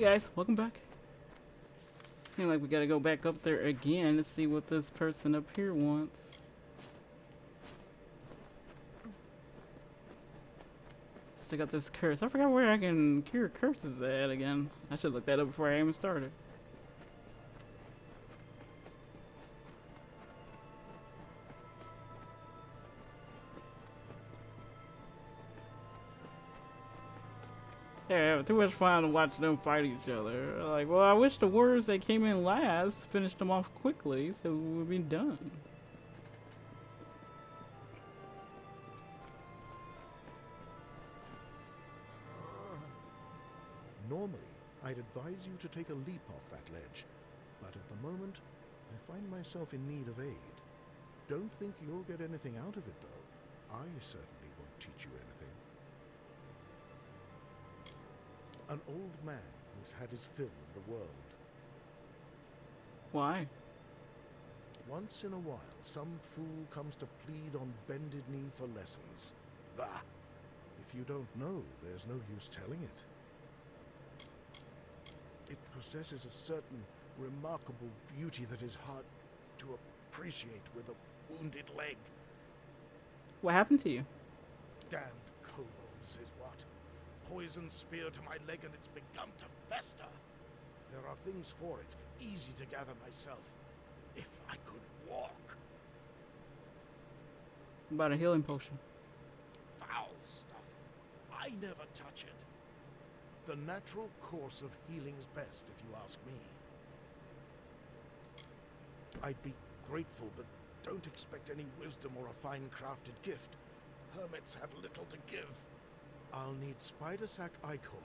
guys, welcome back. Seems like we gotta go back up there again to see what this person up here wants. Still got this curse. I forgot where I can cure curses at again. I should look that up before I even started. Yeah, too much fun to watch them fight each other. Like, well, I wish the warriors that came in last finished them off quickly so we would be done. Normally, I'd advise you to take a leap off that ledge, but at the moment, I find myself in need of aid. Don't think you'll get anything out of it, though. I certainly won't teach you anything. An old man who's had his fill of the world. Why? Once in a while, some fool comes to plead on bended knee for lessons. Bah! If you don't know, there's no use telling it. It possesses a certain remarkable beauty that is hard to appreciate with a wounded leg. What happened to you? Damned kobolds is what. Poison spear to my leg and it's begun to fester. There are things for it, easy to gather myself. If I could walk. About a healing potion. Foul stuff. I never touch it. The natural course of healing's best, if you ask me. I'd be grateful, but don't expect any wisdom or a fine-crafted gift. Hermits have little to give. I'll need spider sack ichor,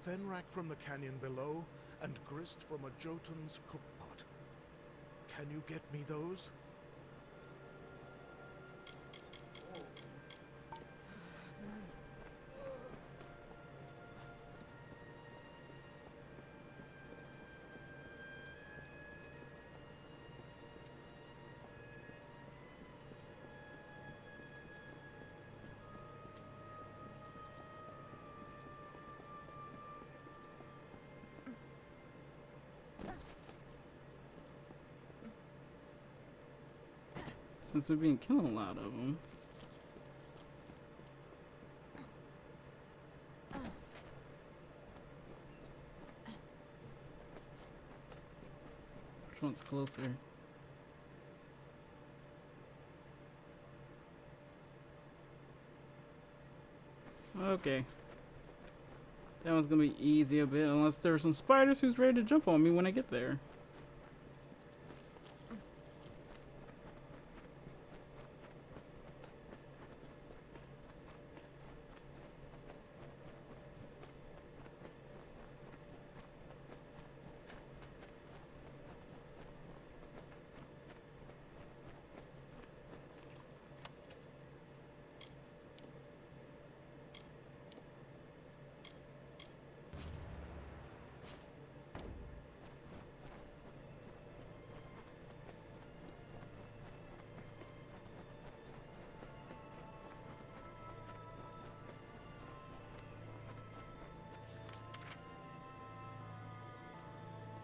fenrack from the canyon below, and grist from a Jotun's cookpot. Can you get me those? Since we've been killing a lot of them. Which one's closer? Okay. That one's gonna be easy a bit, unless there's some spiders who's ready to jump on me when I get there.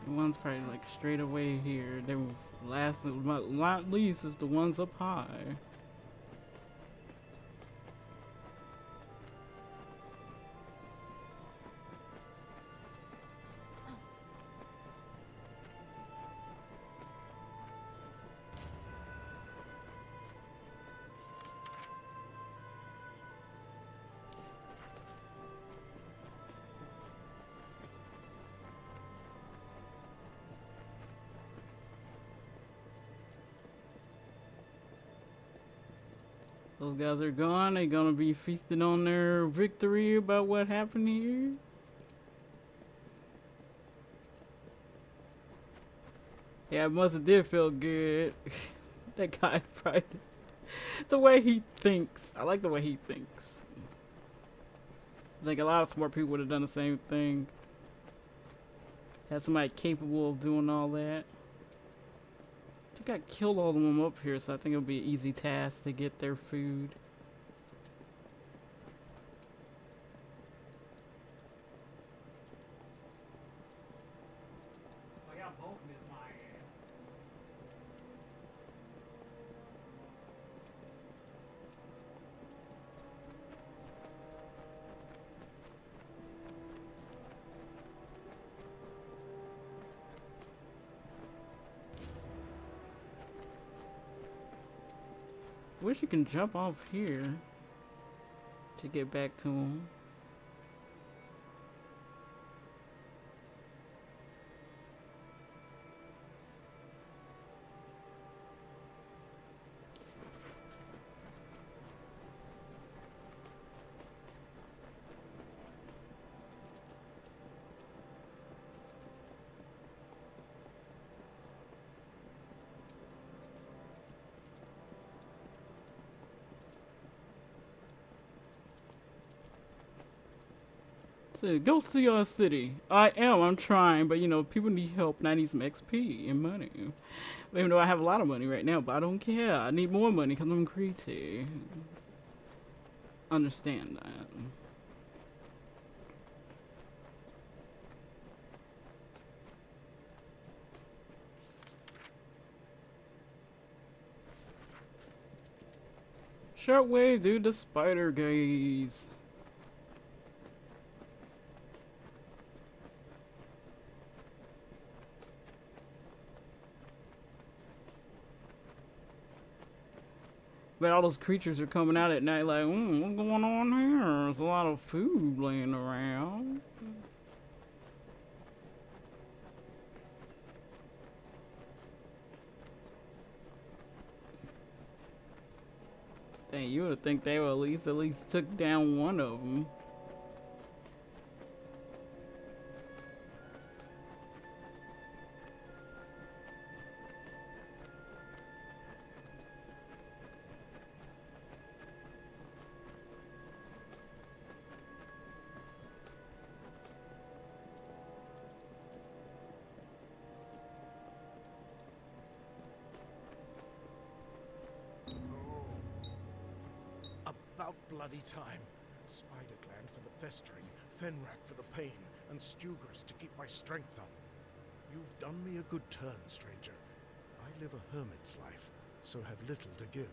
The one's probably like straight away here. They were last, not least, is the ones up high. Those guys are gone. They're gonna be feasting on their victory about what happened here. Yeah, it must have did feel good. That guy probably, the way he thinks. I like the way he thinks. I think a lot of smart people would have done the same thing. Had somebody capable of doing all that. I think I killed all of them up here, so I think it'll be an easy task to get their food. wish you can jump off here to get back to him. So, go see our city. I'm trying, but you know, people need help and I need some XP and money. Even though I have a lot of money right now, but I don't care. I need more money because I'm greedy. Understand that. Short way, dude, the spider gaze. But all those creatures are coming out at night like, what's going on here? There's a lot of food laying around. Dang, you would think they would at least took down one of them. About bloody time. Spider gland for the festering, Fenrak for the pain, and Stugers to keep my strength up. You've done me a good turn, stranger. I live a hermit's life, so have little to give.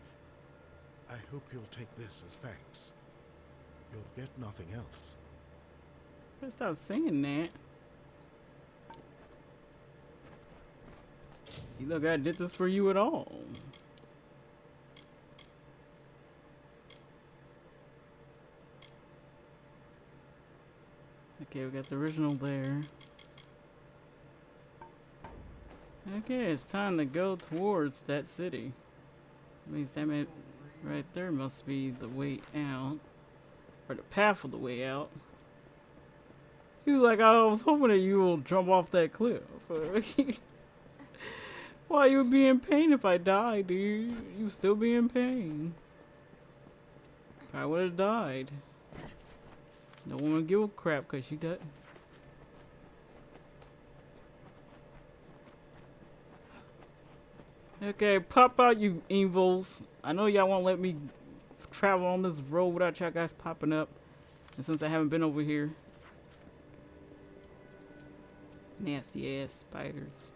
I hope you'll take this as thanks. You'll get nothing else. Let's stop saying that. You look, I did this for you at all. Okay, we got the original there. Okay, it's time to go towards that city. Means that right there must be the way out. Or the path of the way out. He was like, I was hoping that you will jump off that cliff. Why you would be in pain if I die, dude? You still be in pain. I would have died. No one would give a crap because she doesn't. Okay, pop out, you evils. I know y'all won't let me travel on this road without y'all guys popping up. And since I haven't been over here. Nasty ass spiders.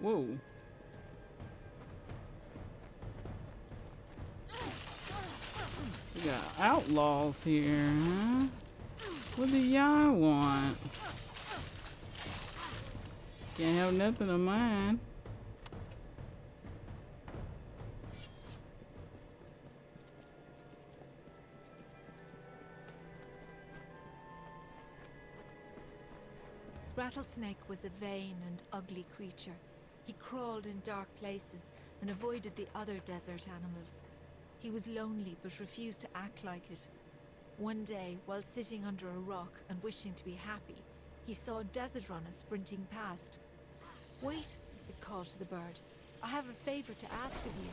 Whoa. We got outlaws here, huh? What do y'all want? Can't have nothing of mine. Rattlesnake was a vain and ugly creature. He crawled in dark places and avoided the other desert animals. He was lonely but refused to act like it. One day, while sitting under a rock and wishing to be happy, he saw a desert runner sprinting past. "Wait," it called to the bird. "I have a favor to ask of you."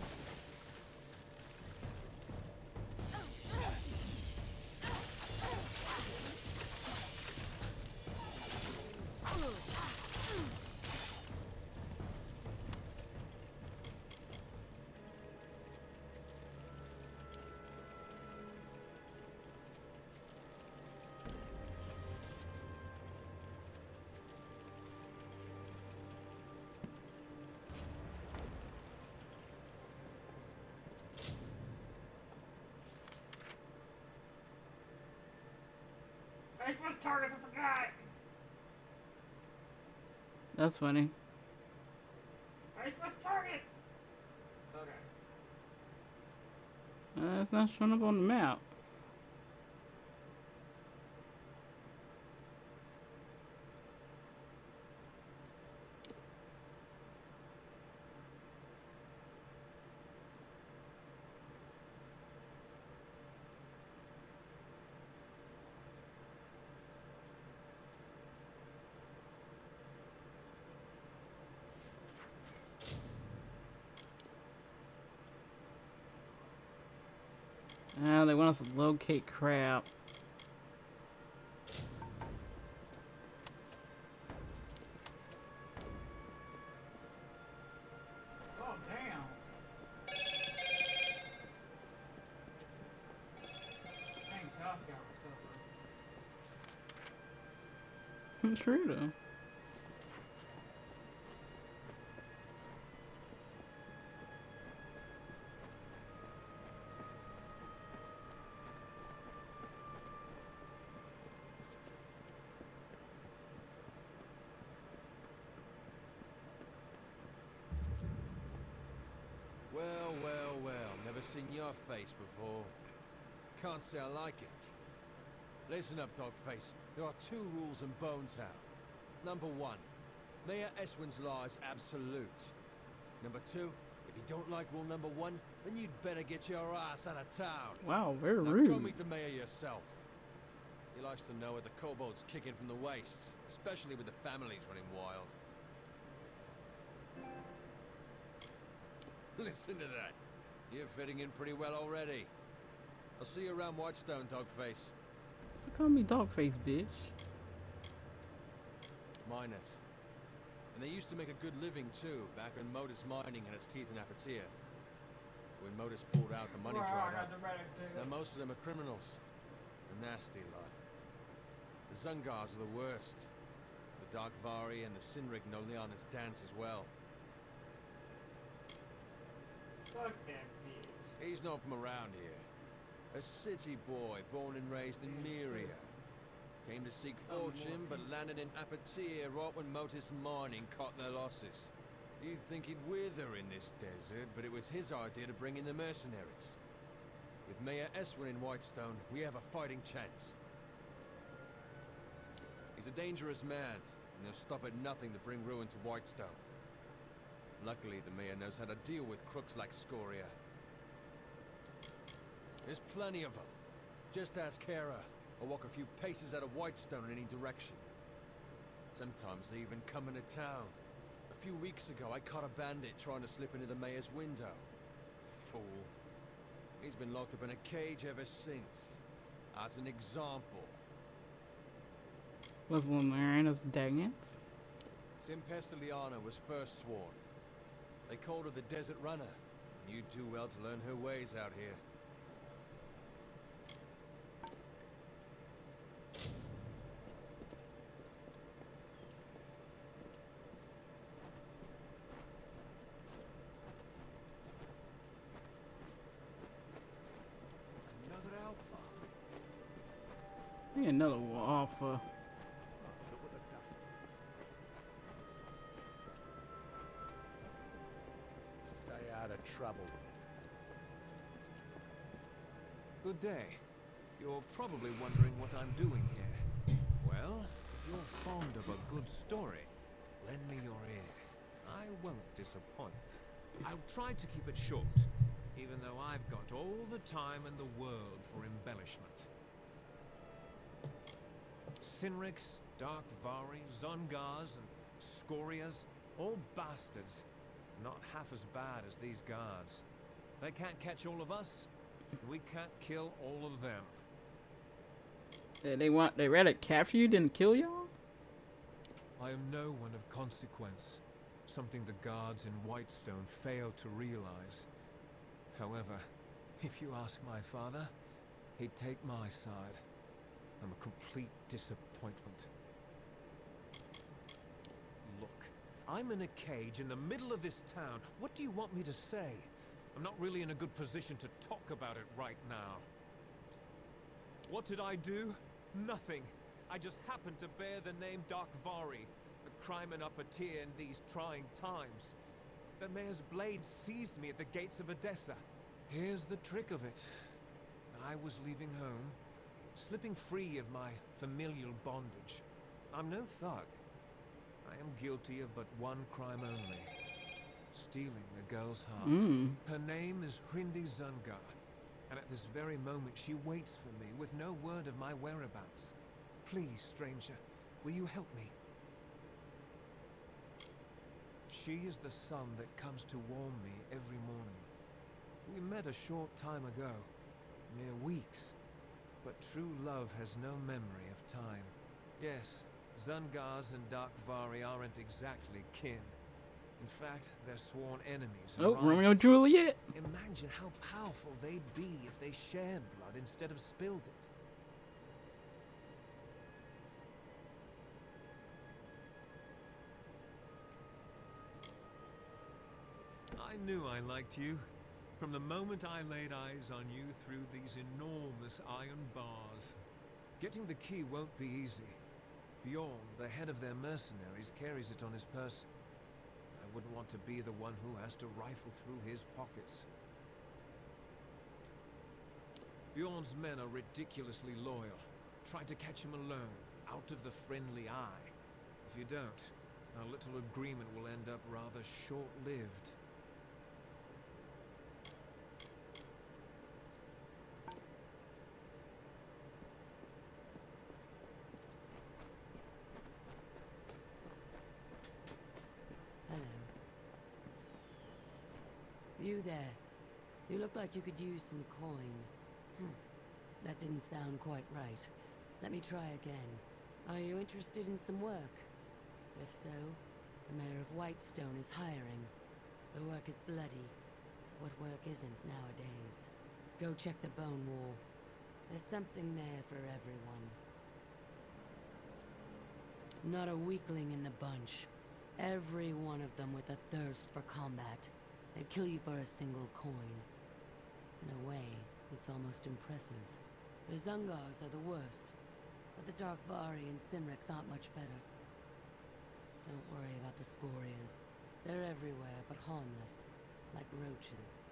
I switched targets, I forgot. That's funny. I switched targets. Okay. It's not showing up on the map. They want us to locate crap. Oh, damn. Thank God got recovered. True though. Well, well, well. Never seen your face before. Can't say I like it. Listen up, Dogface. There are 2 rules in Bonetown. Number 1, Mayor Eswin's law is absolute. Number 2, if you don't like rule number 1, then you'd better get your ass out of town. Wow, very Now rude. go meet the mayor yourself. He likes to know what the kobolds kicking from the wastes, especially with the families running wild. Listen to that. You're fitting in pretty well already. I'll see you around Whitestone, Dogface. So call me Dogface, bitch. Miners. And they used to make a good living too, back when Modus Mining had its teeth in Apatia. When Modus pulled out, the money dried up. Now most of them are criminals. A nasty lot. The Zungars are the worst. The Darkvari and the Sinrig know Leonard's dance as well. Fuck that bitch. He's not from around here. A city boy born and raised in Myria. Came to seek fortune, but landed in Apatia right when Modus Mining caught their losses. You'd think he'd wither in this desert, but it was his idea to bring in the mercenaries. With Mayor Eswin in Whitestone, we have a fighting chance. He's a dangerous man, and he'll stop at nothing to bring ruin to Whitestone. Luckily, the mayor knows how to deal with crooks like Scoria. There's plenty of them. Just ask Kara, or walk a few paces out of Whitestone in any direction. Sometimes they even come into town. A few weeks ago, I caught a bandit trying to slip into the mayor's window. Fool. He's been locked up in a cage ever since. As an example. Was Lamarinus Dagans? Simpestiliana was first sworn. They called her the Desert Runner. You'd do well to learn her ways out here. Another alpha. Hey, another alpha. Oh, look at the dust. Stay out of trouble. Good day. You're probably wondering what I'm doing here. Well, if you're fond of a good story, lend me your ear. I won't disappoint. I'll try to keep it short, even though I've got all the time in the world for embellishment. Sinriks, Darkvari, Zungars, and Scorias, all bastards. Not half as bad as these guards. They can't catch all of us. We can't kill all of them. They rather capture you than kill y'all? I am no one of consequence. Something the guards in Whitestone fail to realize. However, if you ask my father, he'd take my side. I'm a complete disappointment. Look, I'm in a cage in the middle of this town. What do you want me to say? I'm not really in a good position to talk about it right now. What did I do? Nothing. I just happen to bear the name Darkvari, a crimen upper-tier in these trying times. The mayor's blade seized me at the gates of Edessa. Here's the trick of it. I was leaving home, slipping free of my familial bondage. I'm no thug. I am guilty of but one crime only. Stealing a girl's heart. Her name is Hrindi Zungar, and at this very moment she waits for me with no word of my whereabouts. Please, stranger, will you help me? She is the sun that comes to warm me every morning. We met a short time ago, mere weeks, but true love has no memory of time. Yes, Zungars and Darkvari aren't exactly kin. In fact, they're sworn enemies. Oh, Romeo and Juliet. Imagine how powerful they'd be if they shared blood instead of spilled it. I knew I liked you. From the moment I laid eyes on you through these enormous iron bars. Getting the key won't be easy. Bjorn, the head of their mercenaries, carries it on his person. I wouldn't want to be the one who has to rifle through his pockets. Bjorn's men are ridiculously loyal. Try to catch him alone, out of the friendly eye. If you don't, our little agreement will end up rather short-lived. You there. You look like you could use some coin. That didn't sound quite right. Let me try again. Are you interested in some work? If so, the mayor of Whitestone is hiring. The work is bloody. What work isn't nowadays? Go check the bone wall. There's something there for everyone. Not a weakling in the bunch. Every one of them with a thirst for combat. They'd kill you for a single coin. In a way, it's almost impressive. The Zungars are the worst, but the Darkvari and Sinriks aren't much better. Don't worry about the Scorias. They're everywhere, but harmless, like roaches.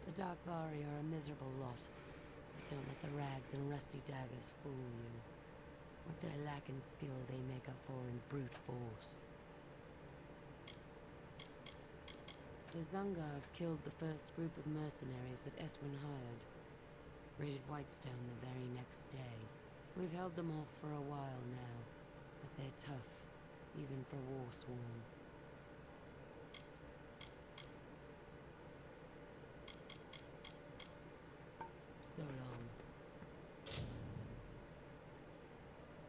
The Darkvari are a miserable lot, but don't let the rags and rusty daggers fool you. What they lack in skill, they make up for in brute force. The Zungars killed the first group of mercenaries that Eswin hired. Raided Whitestone the very next day. We've held them off for a while now, but they're tough, even for Warsworn. So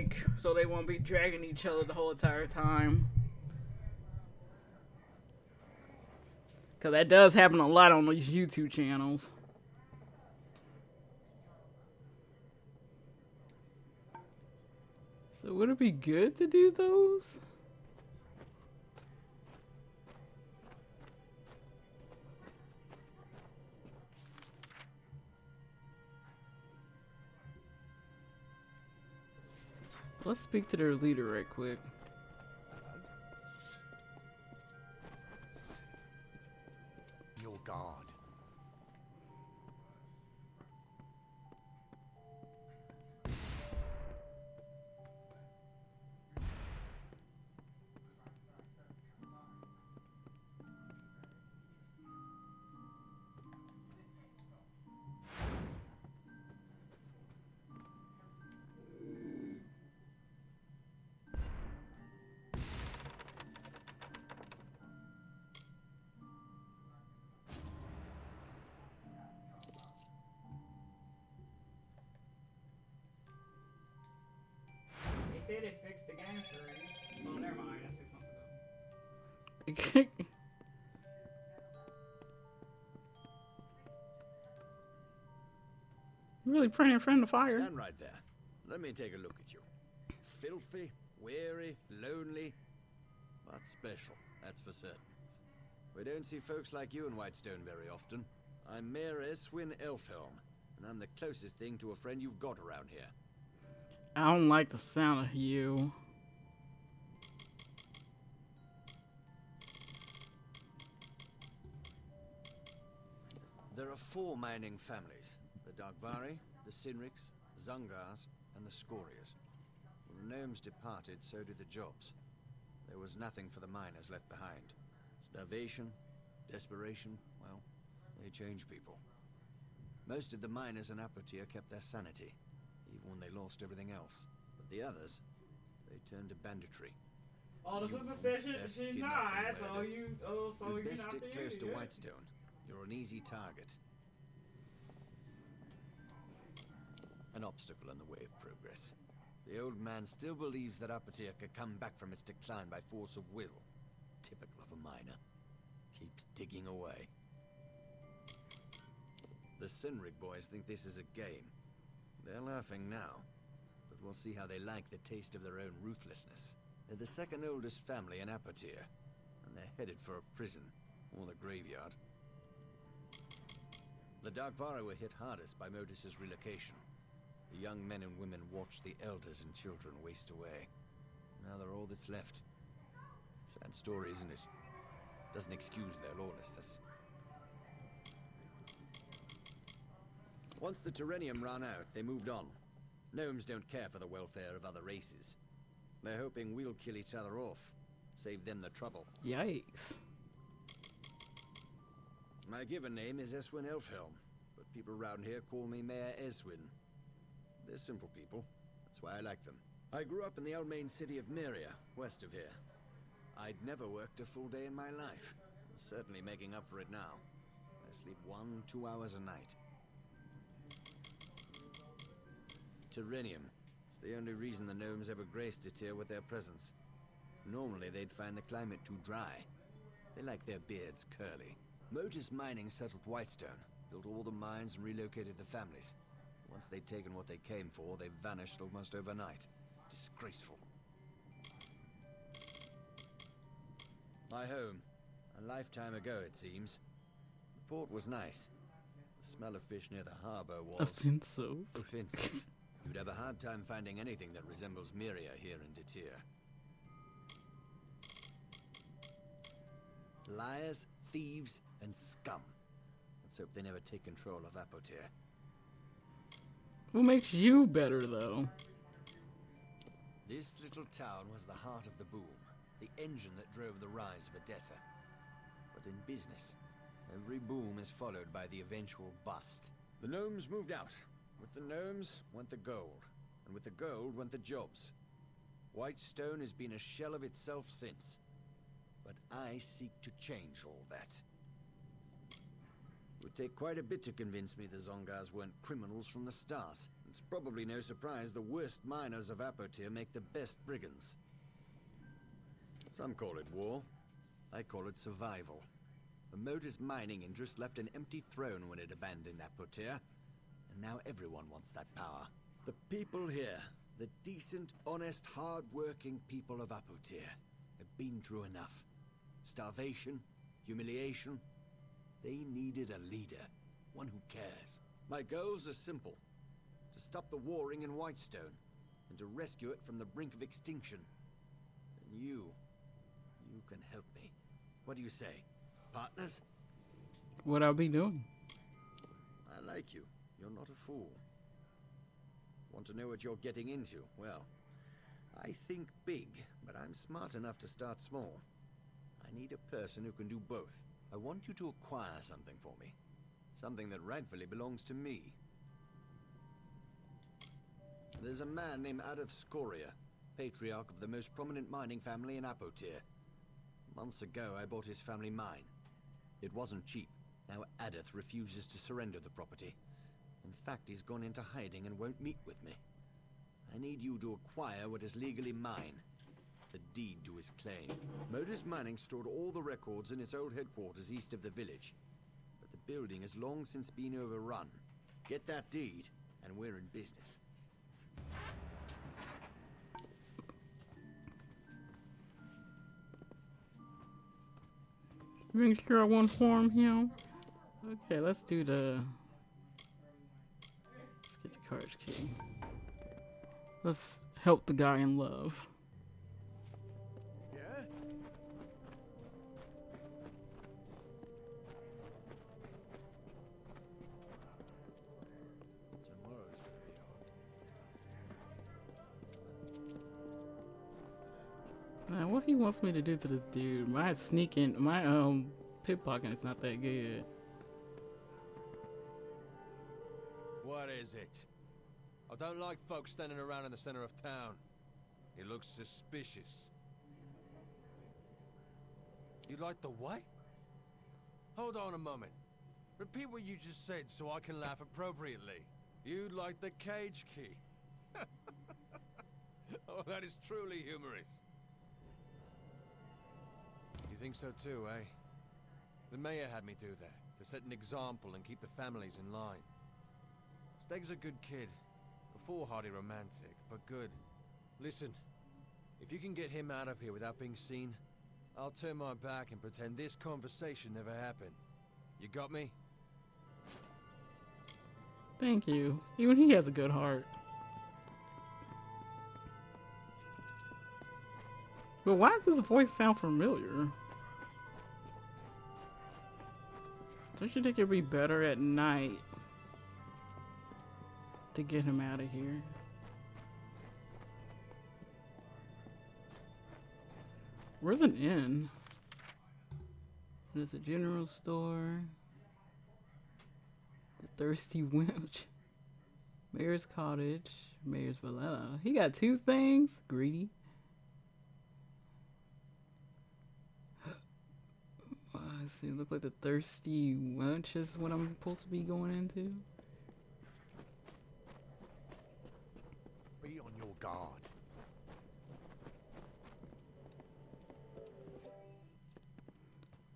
long. So they won't be dragging each other the whole entire time. Because that does happen a lot on these YouTube channels. So would it be good to do those? Let's speak to their leader right quick. Your guard. They said they fixed the game for you. Oh, never mind. That's 6 months ago. You really praying in front of the fire. Stand right there. Let me take a look at you. Filthy, weary, lonely, but special, that's for certain. We don't see folks like you in Whitestone very often. I'm Mayor Eswin Elfhelm, and I'm the closest thing to a friend you've got around here. I don't like the sound of you. There are 4 mining families. The Darkvari, the Sinriks, Zungars, and the Scorias. When the gnomes departed, so did the jobs. There was nothing for the miners left behind. Starvation, desperation, well, they change people. Most of the miners in Apotia kept their sanity, even when they lost everything else. But the others, they turned to banditry. Oh, the sister said she's not, so you You'd you're best not stick the close to idiot. Whitestone. You're an easy target. An obstacle in the way of progress. The old man still believes that Apotia could come back from its decline by force of will. Typical of a miner. Keeps digging away. The Sinrig boys think this is a game. They're laughing now, but we'll see how they like the taste of their own ruthlessness. They're the second oldest family in Apotia, and they're headed for a prison, or the graveyard. The Darkvari were hit hardest by Modus's relocation. The young men and women watched the elders and children waste away. Now they're all that's left. Sad story, isn't it? Doesn't excuse their lawlessness. Once the Terrenium ran out, they moved on. Gnomes don't care for the welfare of other races. They're hoping we'll kill each other off. Save them the trouble. Yikes. My given name is Eswin Elfhelm, but people around here call me Mayor Eswin. They're simple people. That's why I like them. I grew up in the Almain city of Myria, west of here. I'd never worked a full day in my life. I'm certainly making up for it now. I sleep 1-2 hours a night. Terrenium. It's the only reason the gnomes ever graced it here with their presence. Normally they'd find the climate too dry. They like their beards curly. Modus Mining settled Whitestone, built all the mines and relocated the families. Once they'd taken what they came for, they vanished almost overnight. Disgraceful. My home. A lifetime ago, it seems. The port was nice. The smell of fish near the harbor was... offensive. offensive. You'd have a hard time finding anything that resembles Myria here in Detir. Liars, thieves, and scum. Let's hope they never take control of Apotia. What makes you better, though? This little town was the heart of the boom, the engine that drove the rise of Edessa. But in business, every boom is followed by the eventual bust. The gnomes moved out. With the gnomes went the gold, and with the gold went the jobs. Whitestone has been a shell of itself since. But I seek to change all that. It would take quite a bit to convince me the Zongars weren't criminals from the start. It's probably no surprise the worst miners of Apotia make the best brigands. Some call it war. I call it survival. The Modus mining interest left an empty throne when it abandoned Apotia. And now everyone wants that power. The people here, the decent, honest, hard-working people of Apotia, have been through enough. Starvation, humiliation. They needed a leader, one who cares. My goals are simple. To stop the warring in Whitestone, and to rescue it from the brink of extinction. And you can help me. What do you say? Partners? What I'll be doing? I like you. You're not a fool. Want to know what you're getting into? Well, I think big, but I'm smart enough to start small. I need a person who can do both. I want you to acquire something for me. Something that rightfully belongs to me. There's a man named Adolf Scoria, patriarch of the most prominent mining family in Apotir. Months ago, I bought his family mine. It wasn't cheap. Now Adolf refuses to surrender the property. In fact, he's gone into hiding and won't meet with me. I need you to acquire what is legally mine. The deed to his claim. Modus Mining stored all the records in its old headquarters east of the village. But the building has long since been overrun. Get that deed, and we're in business. Make sure I won't harm him. Okay, let's do the... carriage key. Let's help the guy in love. Yeah? Tomorrow's gonna be hard. Man, what he wants me to do to this dude? My sneaking, my pickpocketing is not that good. What is it? I don't like folks standing around in the center of town. It looks suspicious. You like the what? Hold on a moment. Repeat what you just said so I can laugh appropriately. You like the cage key. Oh, that is truly humorous. You think so too, eh? The mayor had me do that, to set an example and keep the families in line. Steg's a good kid. A foolhardy romantic, but good. Listen, if you can get him out of here without being seen, I'll turn my back and pretend this conversation never happened. You got me? Thank you. Even he has a good heart. But why does his voice sound familiar? Don't you think it'd be better at night to get him out of here? Where's an inn? There's a general store. The Thirsty Wench. Mayor's Cottage. Mayor's Villa. He got two things? Greedy. Let's see, look like the Thirsty Wench is what I'm supposed to be going into. Be on your guard.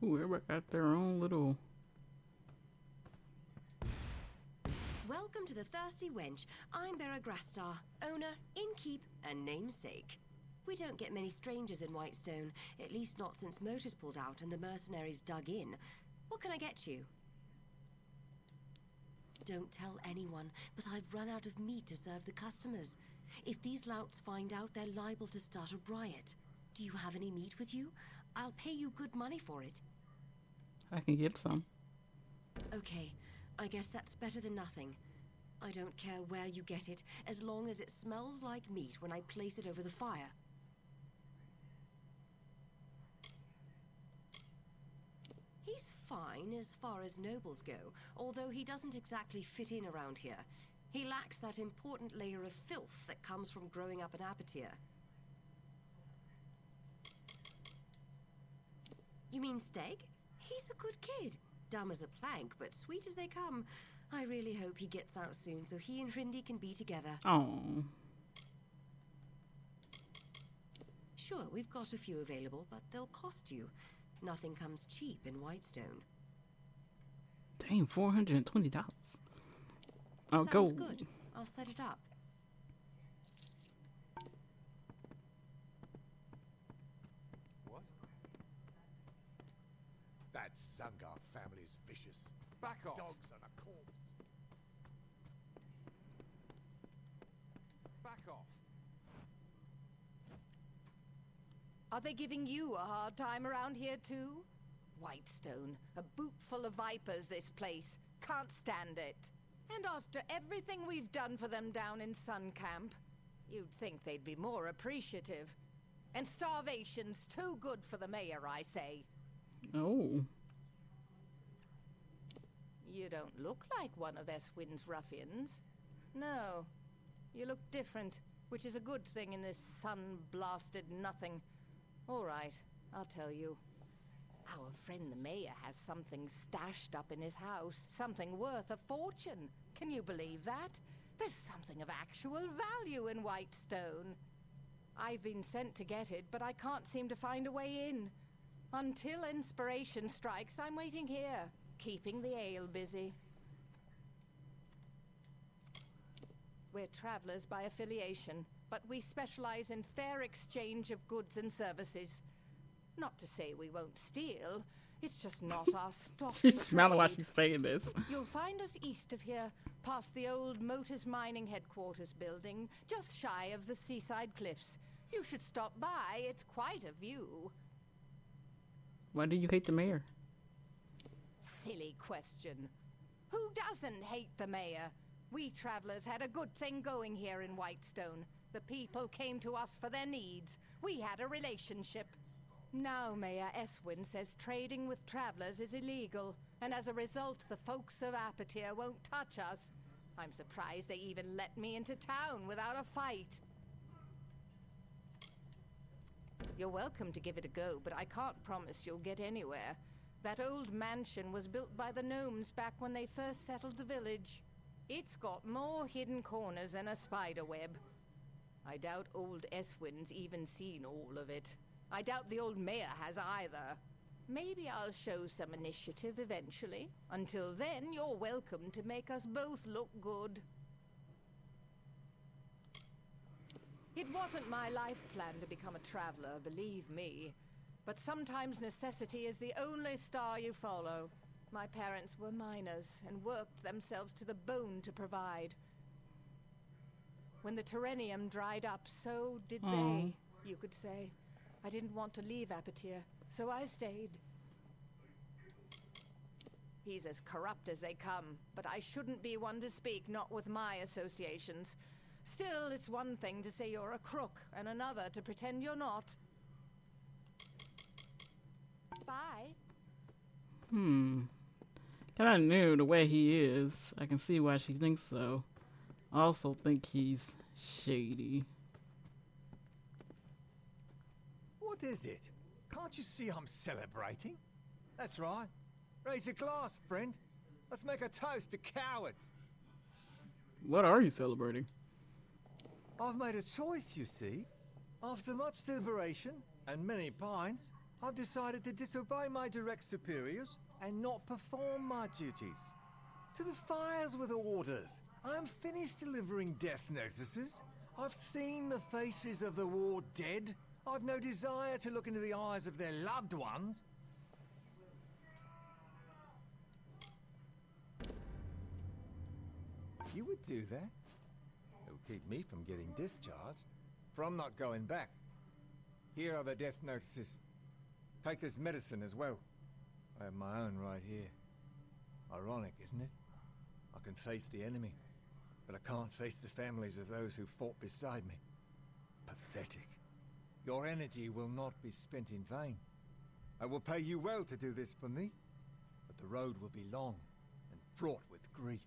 Ooh, everybody got their own little... Welcome to the Thirsty Wench. I'm Bera Grastar, owner, innkeep, and namesake. We don't get many strangers in Whitestone, at least not since Motors pulled out and the mercenaries dug in. What can I get you? Don't tell anyone, but I've run out of meat to serve the customers. If these louts find out, they're liable to start a riot. Do you have any meat with you? I'll pay you good money for it. I can get some. Okay, I guess that's better than nothing. I don't care where you get it, as long as it smells like meat when I place it over the fire. He's fine as far as nobles go, although he doesn't exactly fit in around here. He lacks that important layer of filth that comes from growing up in Apatir. You mean Steg? He's a good kid. Dumb as a plank, but sweet as they come. I really hope he gets out soon so he and Rindy can be together. Oh. Sure, we've got a few available, but they'll cost you. Nothing comes cheap in Whitestone. Dang, $420. Oh, Sounds go. good. I'll set it up. What? That Zangar family's vicious. Back off. Dogs and a corpse. Back off. Are they giving you a hard time around here too? Whitestone, a boot full of vipers, this place. Can't stand it. And after everything we've done for them down in Sun Camp, you'd think they'd be more appreciative. And starvation's too good for the mayor, I say. Oh. You don't look like one of Eswin's ruffians. No, you look different, which is a good thing in this sun-blasted nothing. All right, I'll tell you. Our friend the mayor has something stashed up in his house, something worth a fortune. Can you believe that? There's something of actual value in Whitestone. I've been sent to get it, but I can't seem to find a way in. Until inspiration strikes, I'm waiting here, keeping the ale busy. We're travelers by affiliation, but we specialize in fair exchange of goods and services. Not to say we won't steal, it's just not our stock. She's smiling while she's saying this. You'll find us east of here, past the old Motors Mining headquarters building, just shy of the seaside cliffs. You should stop by. It's quite a view. Why do you hate the mayor? Silly question. Who doesn't hate the mayor? We travelers had a good thing going here in Whitestone. The people came to us for their needs. We had a relationship. Now Mayor Eswin says trading with travelers is illegal, and as a result, the folks of Apatir won't touch us. I'm surprised they even let me into town without a fight. You're welcome to give it a go, but I can't promise you'll get anywhere. That old mansion was built by the gnomes back when they first settled the village. It's got more hidden corners than a spider web. I doubt old Eswin's even seen all of it. I doubt the old mayor has either. Maybe I'll show some initiative eventually. Until then, you're welcome to make us both look good. It wasn't my life plan to become a traveler, believe me. But sometimes necessity is the only star you follow. My parents were miners and worked themselves to the bone to provide. When the Terrenium dried up, so did they, you could say. I didn't want to leave Apatir, so I stayed. He's as corrupt as they come, but I shouldn't be one to speak, not with my associations. Still, it's one thing to say you're a crook, and another to pretend you're not. Bye. Kinda knew the way he is. I can see why she thinks so. I also think he's shady. What is it? Can't you see I'm celebrating? That's right. Raise a glass, friend. Let's make a toast to cowards. What are you celebrating? I've made a choice, you see. After much deliberation and many pines, I've decided to disobey my direct superiors and not perform my duties. To the fires with orders. I'm finished delivering death notices. I've seen the faces of the war dead. I've no desire to look into the eyes of their loved ones. You would do that? It'll keep me from getting discharged. For I'm not going back. Here are the death notices. Take this medicine as well. I have my own right here. Ironic, isn't it? I can face the enemy, but I can't face the families of those who fought beside me. Pathetic. Your energy will not be spent in vain. I will pay you well to do this for me, but the road will be long and fraught with grief.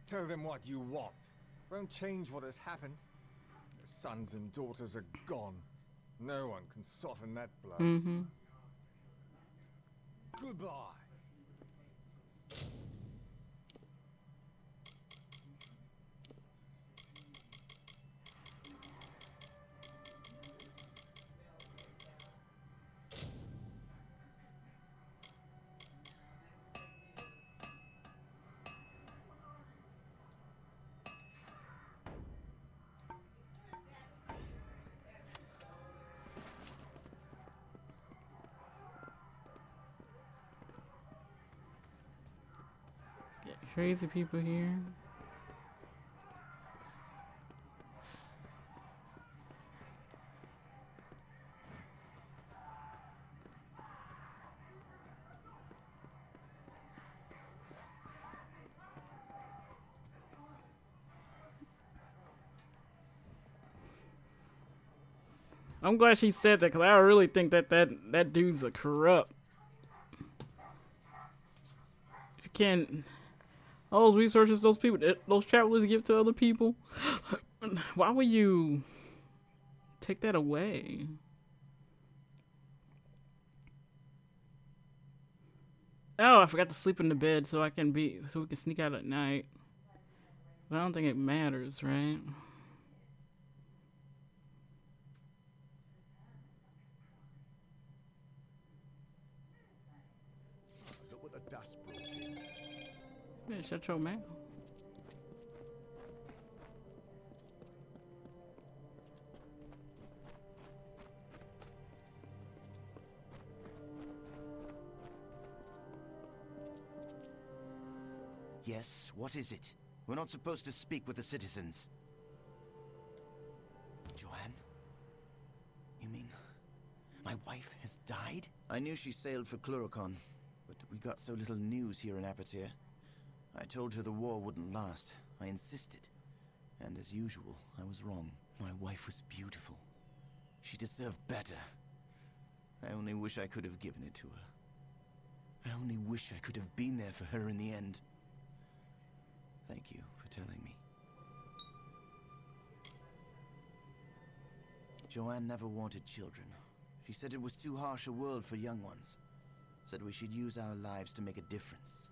Tell them what you want. Won't change what has happened. The sons and daughters are gone. No one can soften that blow. Goodbye. Crazy people here. I'm glad she said that, because I really think that dude's a corrupt. You can't... All those resources those people, those travelers give to other people, why would you take that away? Oh, I forgot to sleep in the bed so we can sneak out at night. But I don't think it matters, right? Look what the dust brought in. Yeah, shut your mouth. Yes, what is it? We're not supposed to speak with the citizens. Joanne? You mean my wife has died? I knew she sailed for Cluricon, but we got so little news here in Apotyre. I told her the war wouldn't last. I insisted. And as usual, I was wrong. My wife was beautiful. She deserved better. I only wish I could have given it to her. I only wish I could have been there for her in the end. Thank you for telling me. Joanne never wanted children. She said it was too harsh a world for young ones. Said we should use our lives to make a difference.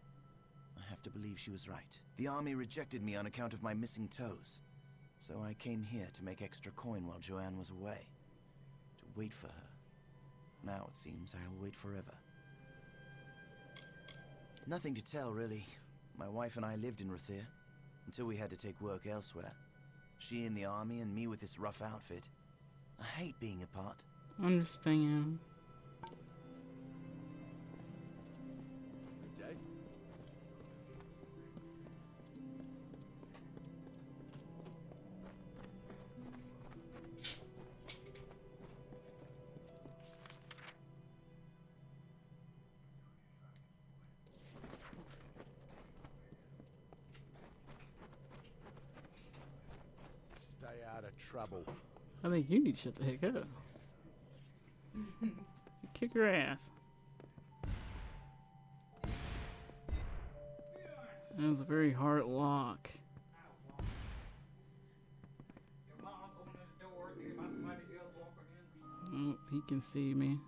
I have to believe she was right. The army rejected me on account of my missing toes. So I came here to make extra coin while Joanne was away. To wait for her. Now it seems I'll wait forever. Nothing to tell, really. My wife and I lived in Rathir, until we had to take work elsewhere. She in the army and me with this rough outfit. I hate being apart. Understand. Good day. Stay out of trouble. I think you need to shut the heck up. Kick your ass. That was a very hard lock. Oh, he can see me.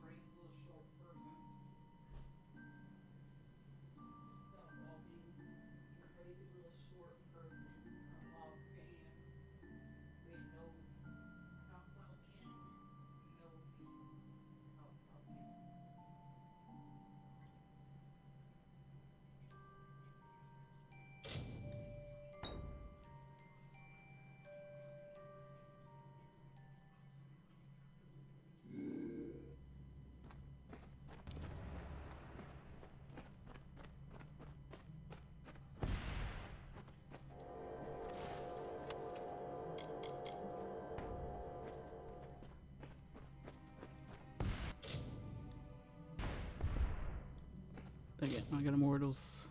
Again, I got immortals.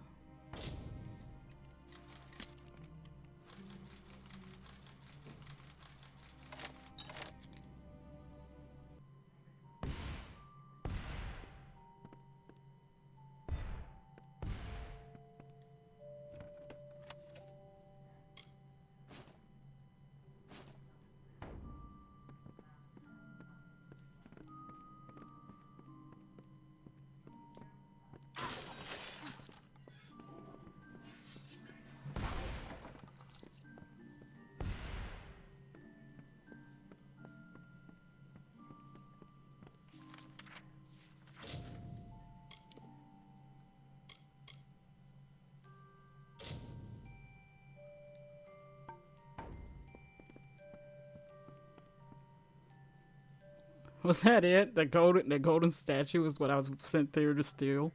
Was that it? The golden statue was what I was sent there to steal.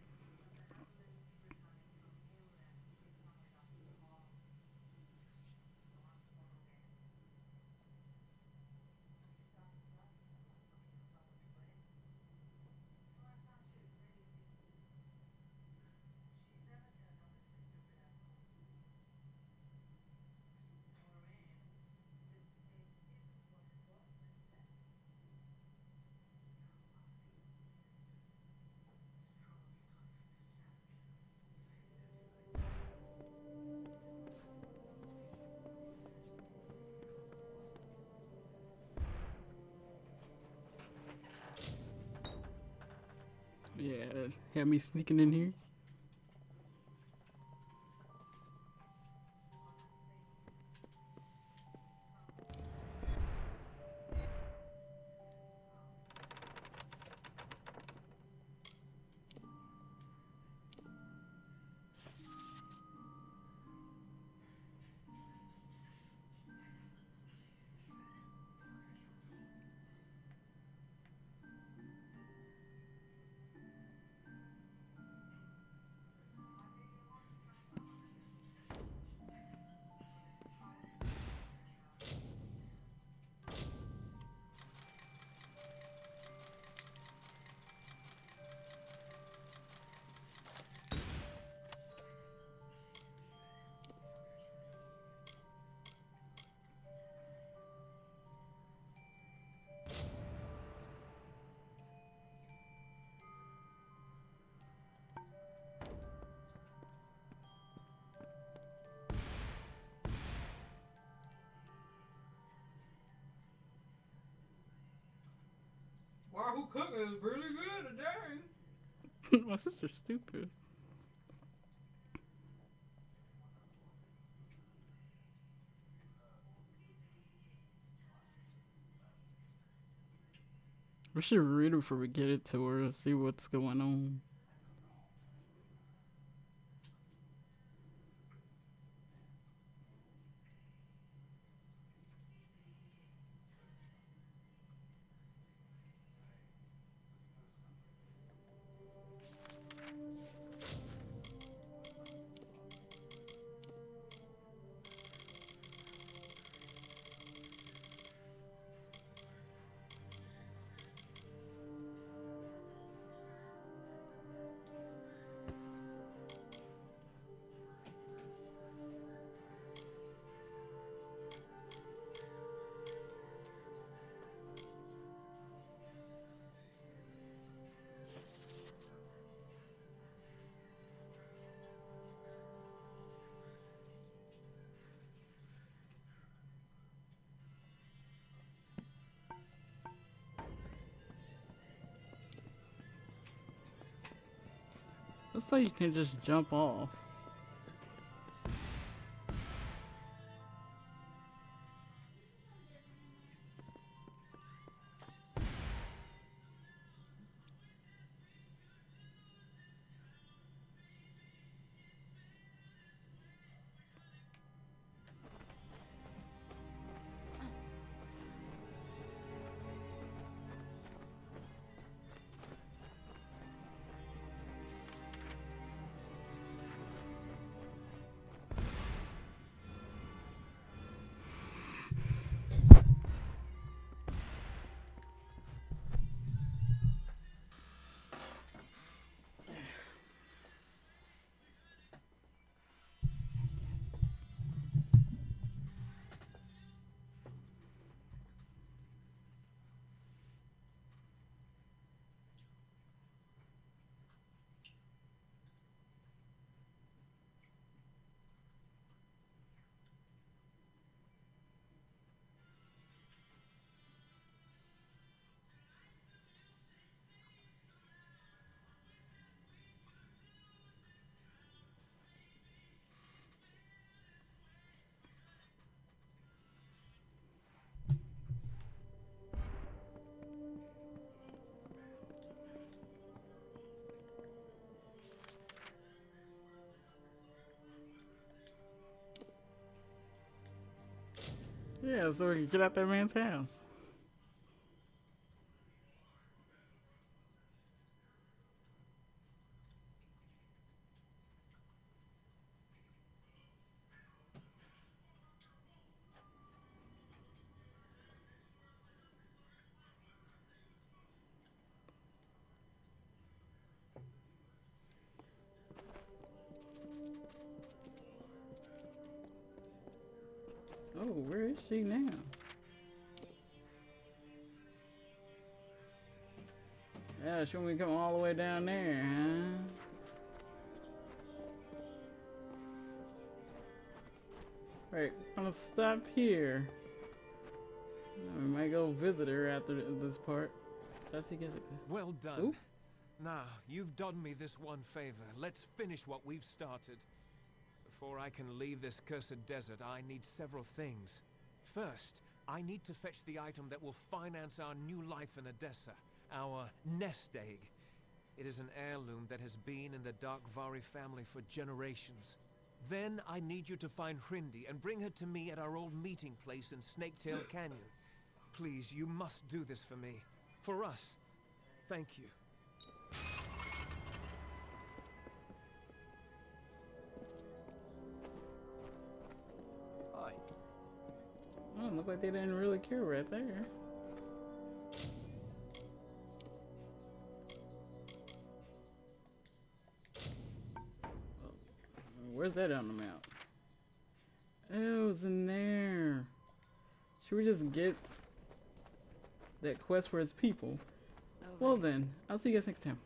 Yeah, had me sneaking in here. cooking is really good today. My sister's stupid. We should read it before we get it to her, see what's going on. Looks like you can just jump off. Yeah, so we can get out that man's house. Oh, where is she now? Yeah, she want me to come all the way down there, huh? Right, I'm gonna stop here. We might go visit her after this part. That's it. Well done. Ooh. Now, you've done me this one favor. Let's finish what we've started. Before I can leave this cursed desert, I need several things. First, I need to fetch the item that will finance our new life in Odessa, our nest egg. It is an heirloom that has been in the Dark Vari family for generations. Then I need you to find Hrindi and bring her to me at our old meeting place in Snaketail Canyon. Please, you must do this for me. For us. Thank you. Hi. Oh, look like they didn't really care right there. Where's that on the map? Oh, it was in there. Should we just get that quest for his people? Well then, I'll see you guys next time.